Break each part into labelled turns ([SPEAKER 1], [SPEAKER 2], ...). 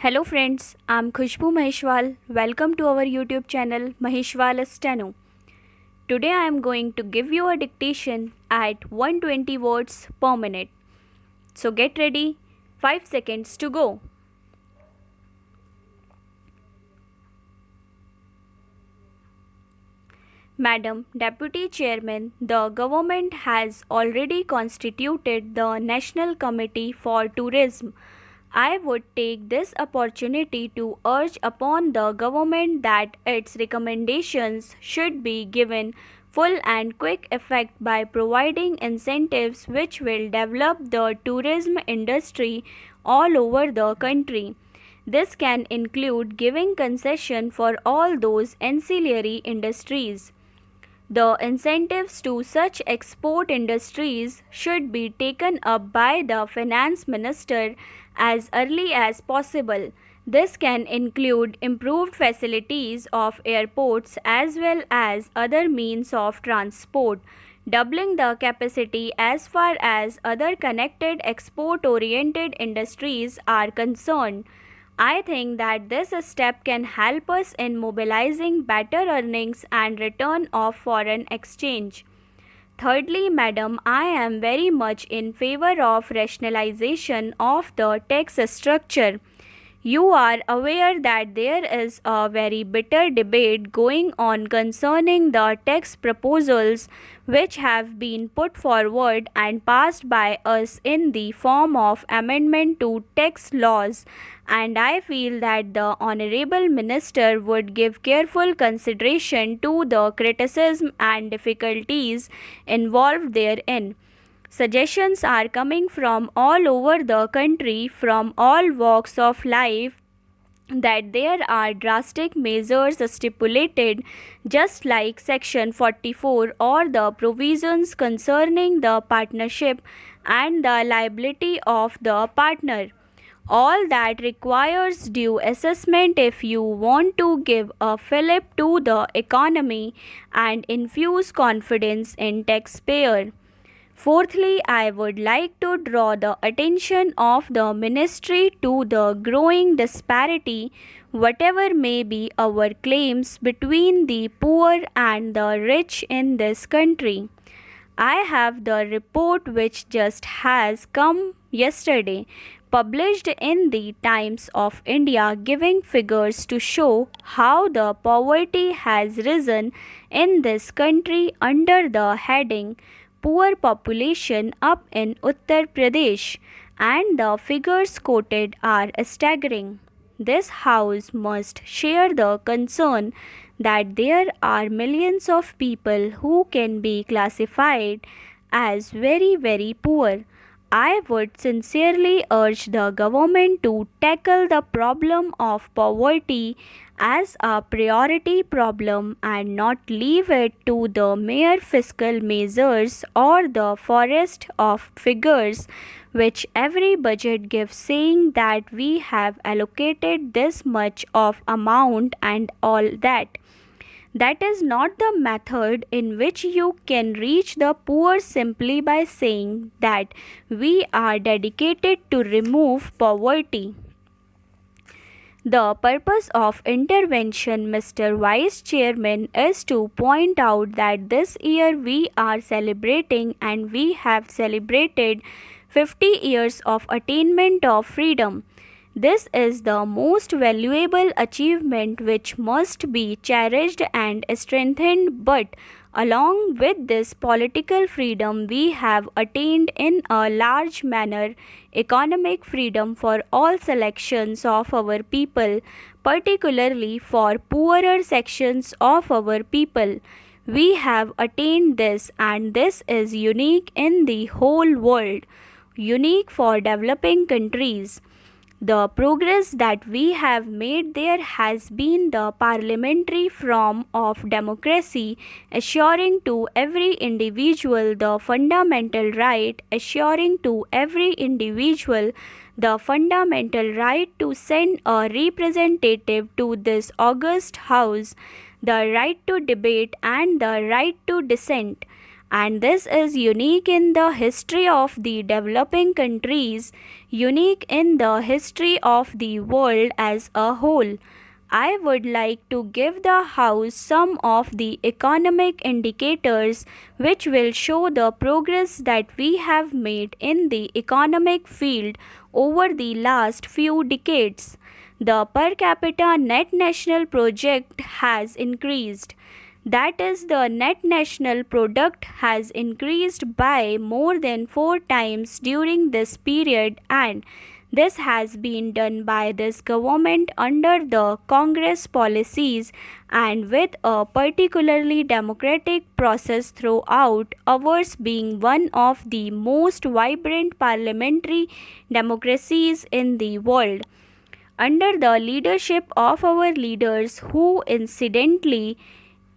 [SPEAKER 1] Hello friends, I'm Khushbu Maheshwal. Welcome to our YouTube channel Maheshwal Steno. Today I am going to give you a dictation at 120 words per minute. So get ready, 5 seconds to go. Madam Deputy Chairman, the government has already constituted the National Committee for Tourism. I would take this opportunity to urge upon the government that its recommendations should be given full and quick effect by providing incentives which will develop the tourism industry all over the country. This can include giving concession for all those ancillary industries. The incentives to such export industries should be taken up by the finance minister as early as possible. This can include improved facilities of airports as well as other means of transport, doubling the capacity as far as other connected export oriented industries are concerned. I think that this step can help us in mobilizing better earnings and return of foreign exchange. Thirdly, madam, I am very much in favor of rationalization of the tax structure. You are aware that there is a very bitter debate going on concerning the tax proposals which have been put forward and passed by us in the form of amendment to tax laws, and I feel that the honorable minister would give careful consideration to the criticism and difficulties involved therein. Suggestions are coming from all over the country, from all walks of life, that there are drastic measures stipulated, just like Section 44 or the provisions concerning the partnership and the liability of the partner. All that requires due assessment if you want to give a fillip to the economy and infuse confidence in taxpayer. Fourthly, I would like to draw the attention of the ministry to the growing disparity, whatever may be our claims, between the poor and the rich in this country. I have the report which just has come yesterday, published in the Times of India, giving figures to show how the poverty has risen in this country under the heading Poor Population up in Uttar Pradesh, and the figures quoted are staggering. This House must share the concern that there are millions of people who can be classified as very, very poor. I would sincerely urge the government to tackle the problem of poverty as a priority problem and not leave it to the mere fiscal measures or the forest of figures which every budget gives, saying that we have allocated this much of amount and all that. That is not the method in which you can reach the poor simply by saying that we are dedicated to remove poverty. The purpose of intervention, Mr. Vice Chairman, is to point out that this year we are celebrating and we have celebrated 50 years of attainment of freedom. This is the most valuable achievement which must be cherished and strengthened, but along with this political freedom, we have attained in a large manner economic freedom for all sections of our people, particularly for poorer sections of our people. We have attained this, and this is unique in the whole world, unique for developing countries. The progress that we have made there has been the parliamentary form of democracy, assuring to every individual the fundamental right, assuring to every individual the fundamental right to send a representative to this august house, the right to debate and the right to dissent. and this is unique in the history of the developing countries, unique in the history of the world as a whole. I would like to give the House some of the economic indicators which will show the progress that we have made in the economic field over the last few decades. The per capita net national product has increased. That is, the net national product has increased by more than 4 times during this period, and this has been done by this government under the Congress policies and with a particularly democratic process throughout, ours being one of the most vibrant parliamentary democracies in the world. Under the leadership of our leaders, who incidentally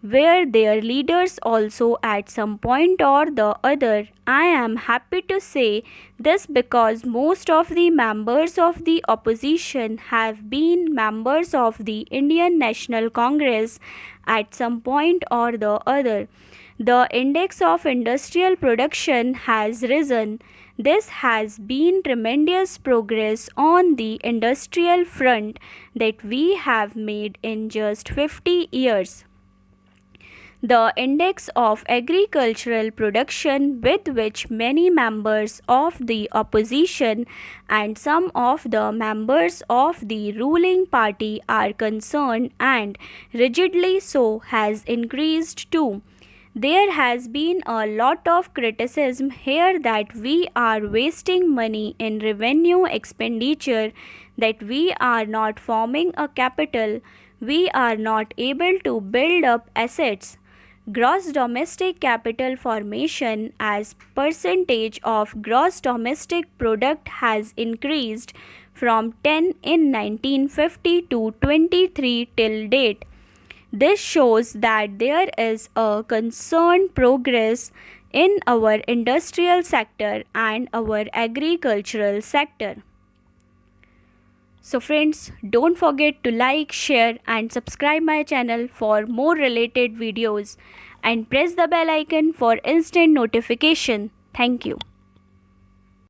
[SPEAKER 1] were their leaders also at some point or the other. I am happy to say this because most of the members of the opposition have been members of the Indian National Congress at some point or the other. The index of industrial production has risen. This has been tremendous progress on the industrial front that we have made in just 50 years. The index of agricultural production, with which many members of the opposition and some of the members of the ruling party are concerned, and rigidly so, has increased too. There has been a lot of criticism here that we are wasting money in revenue expenditure, that we are not forming a capital, we are not able to build up assets. Gross domestic capital formation as percentage of gross domestic product has increased from 10 in 1950 to 23 till date. This shows that there is a concerned progress in our industrial sector and our agricultural sector. So friends, don't forget to like, share and subscribe my channel for more related videos and press the bell icon for instant notification. Thank you.